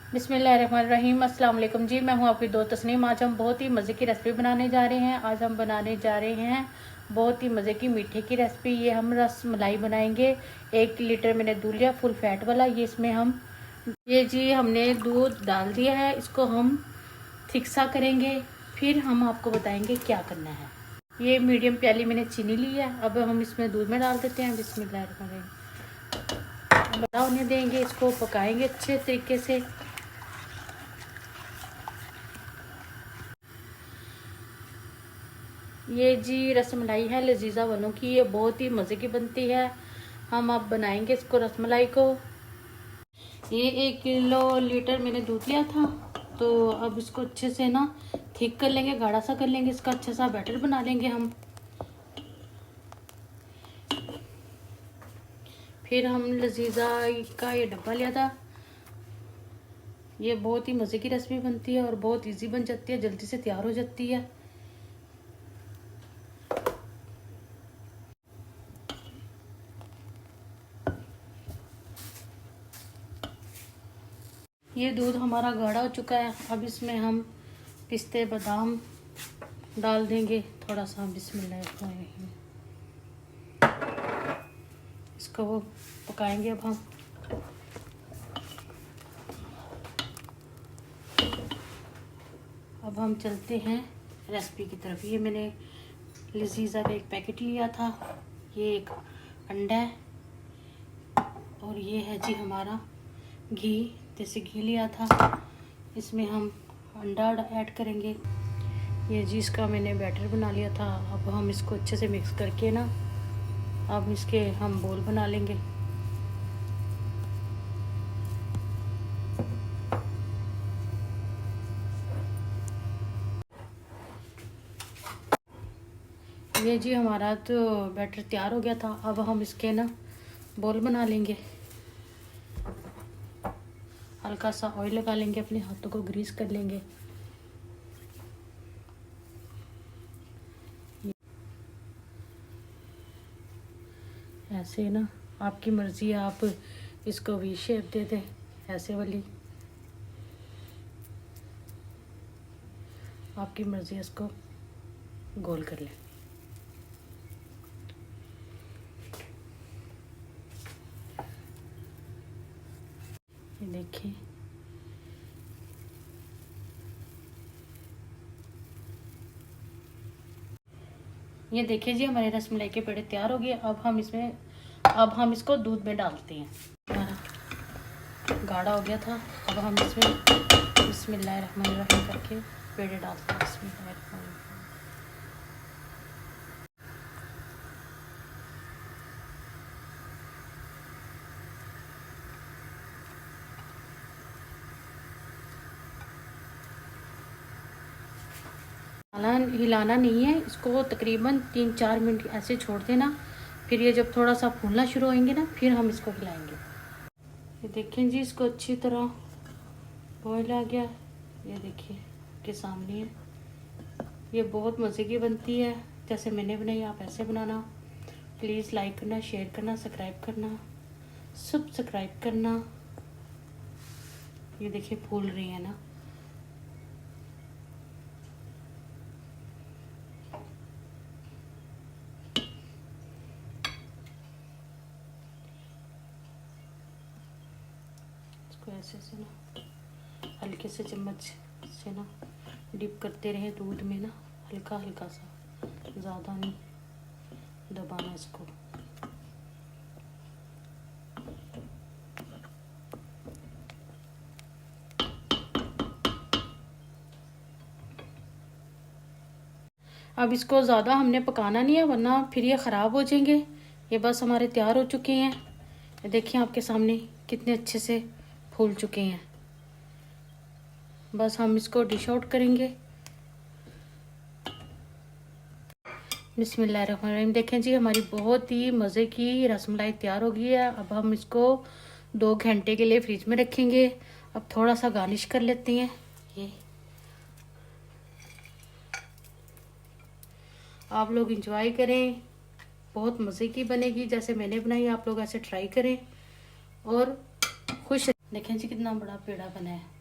बिस्मिल्लाहिर्रहमानिर्रहीम। अस्सलाम वालेकुम जी, मैं हूं आपकी दोस्त तस्नीम। आज हम बहुत ही मज़े की रेसिपी बनाने जा रहे हैं। आज हम बनाने जा रहे हैं बहुत ही मज़े की मीठे की रेसिपी। ये हम रस मलाई बनाएंगे। 1 लीटर मैंने दूध लिया, फुल फैट वाला। ये इसमें हमने दूध डाल दिया है। इसको हम थिक सा करेंगे, फिर हम आपको बताएंगे क्या करना है। ये मीडियम प्याली मैंने चीनी ली है। अब हम इसमें दूध में डाल देते हैं। बिस्मिल्लाहिर्रहमानिर्रहीम। बड़ा होने देंगे, इसको पकाएंगे अच्छे तरीके से। ये जी रसमलाई है लजीजा वालों की। ये बहुत ही मज़े की बनती है। हम अब बनाएंगे इसको रसमलाई को। ये 1 लीटर मैंने दूध लिया था, तो अब इसको अच्छे से ना ठीक कर लेंगे, गाढ़ा सा कर लेंगे। इसका अच्छा सा बैटर बना लेंगे हम। फिर हम लजीजा का ये डब्बा लिया था। ये बहुत ही मज़े की रेसिपी बनती है और बहुत इजी बन जाती है, जल्दी से तैयार हो जाती है। ये दूध हमारा गाढ़ा हो चुका है। अब इसमें हम पिस्ते बादाम डाल देंगे थोड़ा सा। बिस्मिल्लाहिर्रहमानिर्रहीम। इसको वो पकाएंगे अब हम। अब हम चलते हैं रेसिपी की तरफ। ये मैंने लजीजा का 1 पैकेट लिया था। ये 1 अंडा है और ये है जी हमारा घी, देसी घी लिया था। इसमें हम अंडा ऐड करेंगे। ये जी इसका मैंने बैटर बना लिया था। अब हम इसको अच्छे से मिक्स करके ना अब इसके हम बोल बना लेंगे। ये जी हमारा तो बैटर तैयार हो गया था। अब हम इसके ना बोल बना लेंगे। हल्का सा ऑयल लगा लेंगे, अपने हाथों को ग्रीस कर लेंगे। ऐसे ना आपकी मर्ज़ी है, आप इसको वी शेप दे दें, ऐसे वाली आपकी मर्ज़ी है। इसको गोल कर लें। ये देखिए, ये देखिए जी हमारे रसमलाई के पेड़े तैयार हो गए। अब हम इसको दूध में डालते हैं। हमारा गाढ़ा हो गया था। अब हम इसमें बिस्मिल्लाहिर्रहमानिर्रहीम करके पेड़े डालते हैं। बिस्मिल्लाहिर्रहमानिर्रहीम। हिलाना नहीं है इसको, तकरीबन 3-4 मिनट ऐसे छोड़ देना। फिर ये जब थोड़ा सा फूलना शुरू होंगे ना, फिर हम इसको हिलाएंगे। ये देखें जी, इसको अच्छी तरह बॉयल आ गया। ये देखिए के सामने है। ये बहुत मज़े की बनती है। जैसे मैंने बनाई आप ऐसे बनाना। प्लीज़ लाइक करना, शेयर करना, सब्सक्राइब करना। ये देखिए फूल रही है ना। ऐसे से ना हल्के से चम्मच से ना डिप करते रहे दूध में ना, हल्का हल्का सा, ज़्यादा नहीं दबाना इसको। अब इसको ज़्यादा हमने पकाना नहीं है, वरना फिर ये ख़राब हो जाएंगे। ये बस हमारे तैयार हो चुके हैं। ये देखिए आपके सामने कितने अच्छे से फूल चुके हैं। बस हम इसको डिश आउट करेंगे। बिस्मिल्लाहिर्रहमानिर्रहीम। देखें जी हमारी बहुत ही मज़े की रसमलाई तैयार हो गई है। अब हम इसको 2 घंटे के लिए फ्रिज में रखेंगे। अब थोड़ा सा गार्निश कर लेते हैं। ये आप लोग इंजॉय करें, बहुत मज़े की बनेगी। जैसे मैंने बनाई आप लोग ऐसे ट्राई करें और खुश। देखें जी कितना बड़ा पेड़ा बना है।